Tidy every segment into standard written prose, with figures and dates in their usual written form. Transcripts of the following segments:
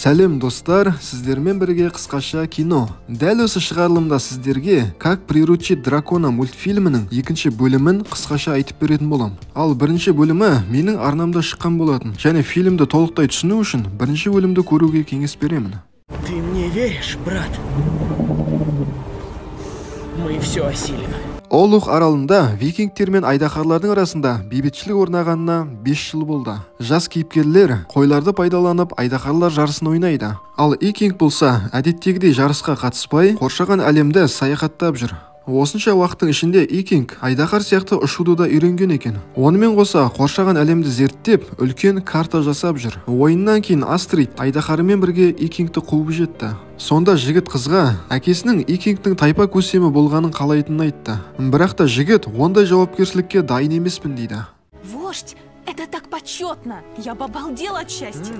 Сәлем достар, сіздермен бірге қысқаша кино. Дәл осы шығарылымда сіздерге «Как приручить дракона» мультфильмінің екінші бөлімін қысқаша айтып беретін болам. Ал бірінші бөлімі менің арнамда шыққан болатын. Және фильмді толықтай түсіну үшін бірінші бөлімді көруге кеңес беремін. Ты мне веришь, брат? Мы все осилим. Олух аралында викингтер мен айдаһарлардың арасында бейбітшілік орнағанына 5 жыл болды. Жас кейіпкерлер қойларды пайдаланып айдаһарлар жарысын ойнайды. Ал Икинг болса, әдеттегідей жарысқа қатыспай, қоршаған әлемді саяхаттап жүр. Осынша уақыттың ішінде Икинг айдаһар сияқты ұшуды да үйренген екен. Онымен қоса қоршаған әлемді зерттеп, үлкен карта жасап жүр. Ойыннан кейін Астрид айдаһарымен бірге Икингті қуып жетті. Сонда жігіт қызға әкесінің Икингтің тайпа көсемі болғанын қалайтынын айтты. Бірақ та жігіт ондай жауапкершілікке дайын емеспін дейді. Вождь, это так почетно! Я бы обалдел от счастья!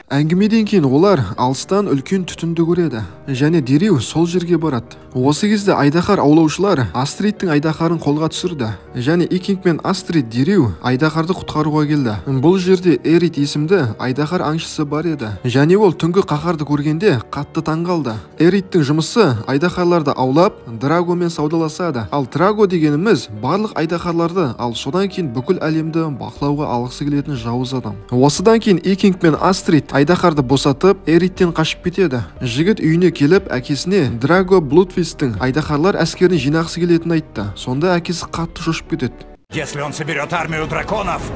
Әңгімеден кейін олар алыстан үлкен түтінді көреді және дереу сол жерге барады. Осы кезде айдаһар аулаушылар Астридтің айдаһарын қолға түсірді және Икинг мен Астрид дереу айдаһарды құтқаруға келді. Бұл жерде Эрит есімді айдаһар аңшысы бар еді және ол түнгі қаһарды көргенде қатты таңғалды. Эриттің жұмысы айдаһарларды аулап, драгомен саудаласады. Ал драго дегеніміз барлық айдаһарларды, ал содан кейін бүкіл әлемді бақылауға алғысы келетін жауыз адам. Осыдан кейін Икинг мен Астрид айдаһарды босатып, Эриттен қашып кетеді. Жігіт үйіне келіп, әкесіне Драго Блудфисттің айдаһарлар әскерін жинағысы келетінін айтты. Сонда әкесі қатты шошып кетеді. Если он соберет армию драконов,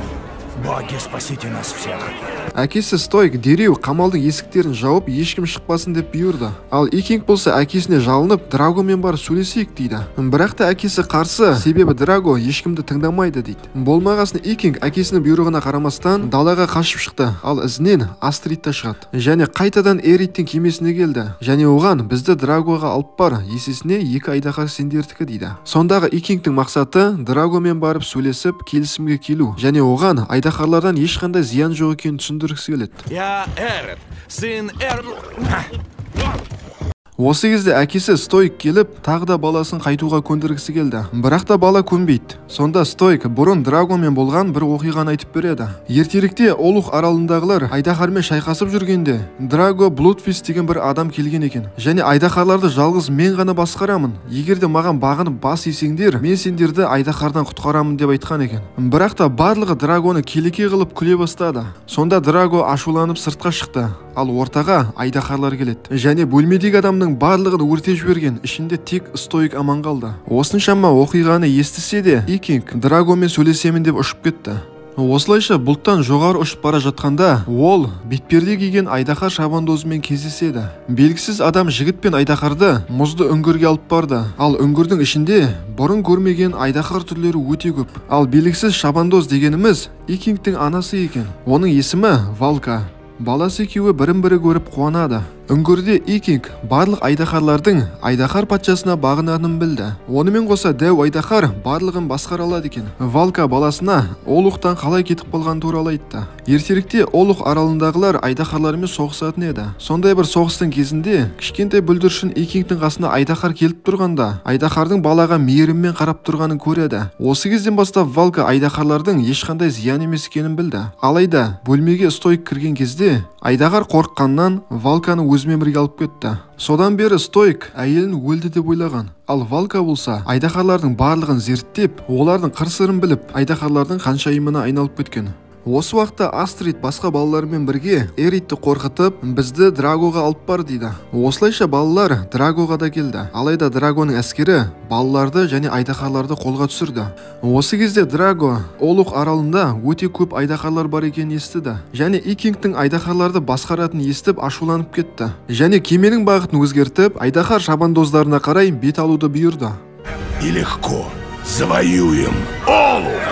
боги, спасите нас всех. Әкесі Стойк дереу қамалдың есіктерін жауып, ешкім шықпасын деп бұйырды. Ал Икинг болса әкесіне жалынып, Драгомен барып сөйлесейік дейді. Бірақ та әкесі қарсы, себебі Драго ешкімді тыңдамайды дейді. Болмағасын Икинг әкесінің бұйрығына қарамастан далаға қашып шықты. Ал ізінен Астрид та шығады. Және қайтадан Эриттің кемесіне келді. Және оған бізді Драгоға алып бар, есесіне 2 айдаһар сендердікі дейді. Сондағы Икингтің мақсаты Драгомен барып сөйлесіп, келісімге келу. Және оған айдаһарлардан ешқандай зиян жоқ екенін түсіндіргісі келеді. Я Эрет, сын Осы кезде әкесі Стойк келіп, тағы да баласын қайтуға көндіргісі келді. Бірақ та бала көнбейді. Сонда Стойк бұрын Драгомен болған бір оқиғаны айтып береді. Ертеректе Олух аралындағылар айдаһармен шайқасып жүргенде, Драго Блудфист деген бір адам келген екен. Және айдаһарларды жалғыз мен ғана басқарамын. Егер де маған бағынып бас есеңдер, мен сендерді айдаһардан құтқарамын деп айтқан екен. Бірақ та барлығы Драгоны келеке қылып күле бастады. Сонда Драго ашуланып сыртқа шықты. Ал ортаға айдаһарлар келеді. Және бөлмедегі адамның барлығын өртеп жіберген, ішінде тек Стойк аман қалды. Осыншама оқиғаны естісе де, Икинг Драгомен сөйлесемін деп ұшып кетті. Осылайша бұлттан жоғары ұшып бара жатқанда, ол бетперде киген айдаһар шабандозымен кездеседі. Белгісіз адам жігіт пен айдаһарды мұзды үңгірге алып барды. Ал үңгірдің ішінде бұрын көрмеген айдаһар түрлері өте көп. Ал белгісіз шабандоз дегеніміз Икингтің анасы екен. Оның есімі Валка. Баласы екеуі бірін-бірі көріп қуанады. Үңгірде Икинг барлық айдаһарлардың айдаһар патшасына бағынатынын білді. Онымен қоса дәу айдаһар барлығын басқара алады екен. Валка баласына Олухтан қалай кетіп қалған туралы айтты. Ертеректе Олух аралындағылар айдаһарлармен соғысатын еді. Сондай бір соғыстың кезінде кішкентай бүлдіршін Икингтің қасына айдаһар келіп тұрғанда, айдаһардың балаға мейіріммен қарап тұрғанын көреді. Осы кезден бастап Валка айдаһарлардың ешқандай зиян емес екенін білді. Алайда бөлмеге Стойк кірген кезде айдаһар қорыққаннан Валканы өзімен бірге алып кетті. Содан бері Стойк әйелін өлді деп ойлаған. Ал Валка болса айдаһарлардың барлығын зерттеп, олардың қыр-сырын біліп, айдаһарлардың ханшайымына айналып кеткен. Осы уақытта Астрид басқа балалармен бірге Эритті қорқытып, бізді Драгоға алып бар дейді. Осылайша балалар Драгоға да келді. Алайда Драгоның әскері балаларды және айдаһарларды қолға түсірді. Осы кезде Драго Олух аралында өте көп айдаһарлар бар екенін естіді. Және Икингтің айдаһарларды басқаратынын естіп ашуланып кетті. Және кеменің бағытын өзгертіп, айдаһар шабандоздарына қарай бет алуды бұйырды. И легко завоюем Олух!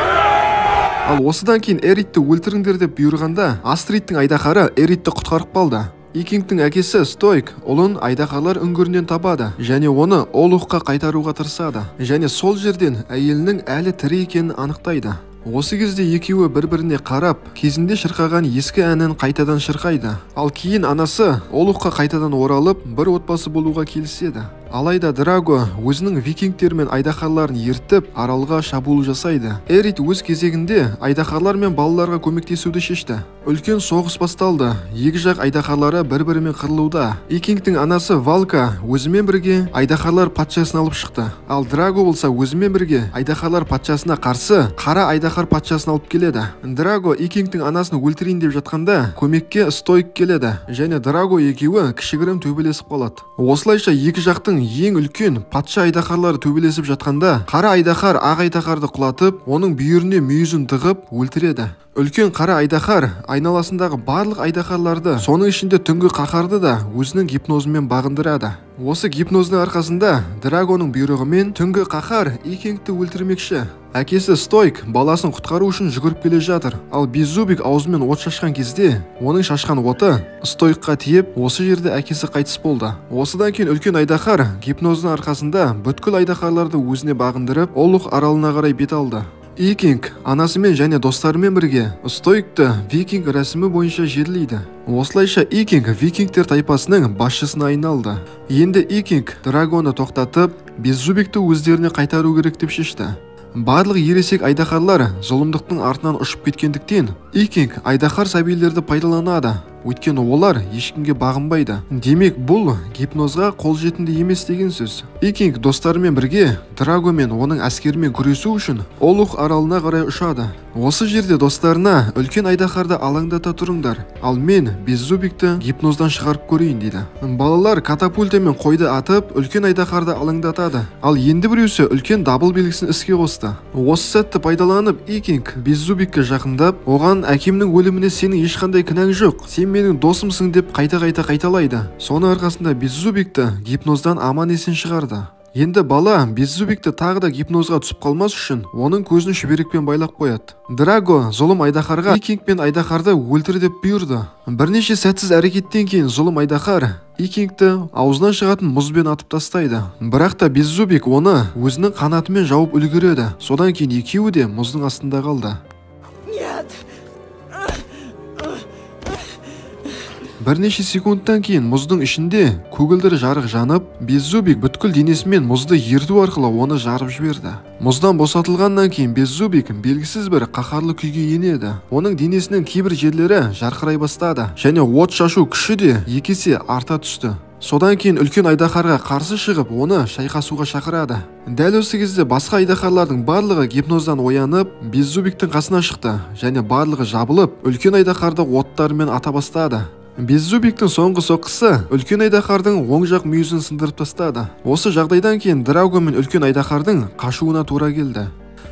Ал осыдан кейін Эритті өлтіріңдер деп бұйырғанда, Астридтің айдаһары Эритті құтқарып қалды. Икингтің әкесі Стойк ұлын айдаһарлар үңгірінен табады және оны Олухқа қайтаруға тырысады. Және сол жерден әйелінің әлі тірі екенін анықтайды. Осы кезде екеуі бір-біріне қарап, кезінде шырқаған ескі әнін қайтадан шырқайды. Ал кейін анасы Олухқа қайтадан оралып, бір отбасы болуға келіседі. Алайда Драго өзінің викингтер мен айдаһарларын ертіп, аралға шабуыл жасайды. Эрит өз кезегінде айдаһарлар мен балаларға көмектесуді шешті. Үлкен соғыс басталды. Екі жақ айдаһарлары бір-бірімен қырылуда. Викингтің анасы Валка өзімен бірге айдаһарлар патшасын алып шықты. Ал Драго болса өзімен бірге айдаһарлар патшасына қарсы қара айдаһар патшасын алып келеді. Драго викингтің анасын өлтірейін деп жатқанда көмекке Стойк келеді және Драго екеуі кішігірім төбелесіп қалады. Осылайша екі жақтың ең үлкен патша айдаһарлары төбелесіп жатқанда қара айдаһар ақ айдаһарды құлатып, оның бүйіріне мүйізін тығып өлтіреді. Үлкен қара айдаһар айналасындағы барлық айдаһарларды, соның ішінде түнгі қаһарды да өзінің гипнозымен бағындырады. Осы гипноздың арқасында Драгоның бұйрығымен түнгі қаһар викингті өлтірмекші. Әкесі Стойк баласын құтқару үшін жүгіріп келе жатыр. Ал Беззубик аузымен от шашқан кезде, оның шашқан оты Стойкқа тиіп, осы жерде әкесі қайтыс болды. Осыдан кейін үлкен айдаһар гипноздың арқасында бүткіл айдаһарларды өзіне бағындырып, Олух аралына қарай бет алды. Викинг анасымен және достарымен бірге Стойкты викинг рәсімі бойынша жерлейді. Осылайша викингтер тайпасының басшысына айналды. Енді викинг Драгоны тоқтатып, Беззубикті өздеріне қайтару керек деп шешті. Барлық ересек айдаһарлар зұлымдықтың артынан ұшып кеткендіктен, викинг айдаһар сәбилерді пайдаланады. Өйткені олар ешкімге бағынбайды. Демек, бұл гипнозға қолжетімді емес деген сөз. Викинг достарымен бірге Драго мен оның әскерімен күресу үшін Олух аралына қарай ұшады. Осы жерде достарына үлкен айдаһарды алаңдата тұрыңдар, ал мен Беззубикті гипноздан шығарып көрейін дейді. Балалар катапультамен қойды атып, үлкен айдаһарды алаңдатады. Ал енді біреусі үлкен дабыл белгісін іске қосты. Осы сәтті пайдаланып, викинг Беззубикке жақындап, оған әкемнің өліміне сенің ешқандай кінәң жоқ, сен менің досымсың деп қайта-қайта қайталайды. Соның арқасында Беззубикті гипноздан аман есен шығарды. Енді бала Беззубикті тағы да гипнозға түсіп қалмас үшін оның көзін шүберекпен байлап қояды. Драго зұлым айдаһарға викинг пен айдаһарды өлтір деп бұйырды. Бірнеше сәтсіз әрекеттен кейін зұлым айдаһар викингті аузынан шығатын мұзбен атып тастайды. Бірақ та Беззубик оны өзінің қанатымен жауып үлгереді. Содан кейін екеуі де мұздың астында қалды. Бірнеше секундтан кейін мұздың ішінде көгілдір жарық жанып, Беззубик бүткіл денесімен мұзды ерту арқылы оны жарып жіберді. Мұздан босатылғаннан кейін Беззубик белгісіз бір қаһарлы күйге енеді. Оның денесінің кейбір жерлері жарқырай бастады және от шашу күші де екі есе арта түсті. Содан кейін үлкен айдаһарға қарсы шығып, оны шайқасуға шақырады. Дәл осы кезде басқа айдаһарлардың барлығы гипноздан оянып, Беззубиктің қасына шықты және барлығы жабылып, үлкен айдаһарды оттарымен ата бастады. Беззубиктің соңғы соққысы үлкен айдаһардың оң жақ мүйізін сындырып тастады. Осы жағдайдан кейін Драго мен үлкен айдаһардың қашуына тура келді.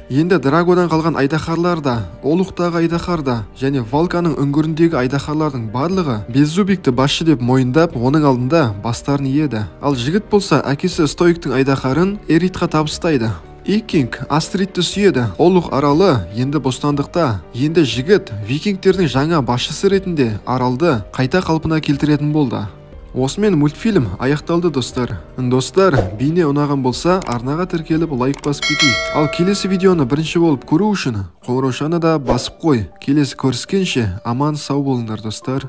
Енді Драгодан қалған айдаһарлар да, Олухтағы айдаһар да және Валканың үңгіріндегі айдаһарлардың барлығы Беззубикті басшы деп мойындап, оның алдында бастарын иеді. Ал жігіт болса әкесі Стойктың айдаһарын Эритқа табыстайды. Викинг Астридті сүйеді. Олух аралы енді бостандықта. Енді жігіт викингтердің жаңа басшысы ретінде аралды қайта қалпына келтіретін болды. Осымен мультфильм аяқталды достар. Достар, бейне ұнаған болса арнаға тіркеліп лайк басып кетейік. Ал келесі видеоны бірінші болып көру үшін қоңыраушаны да басып қой. Келесі көріскенше аман сау болыңдар достар.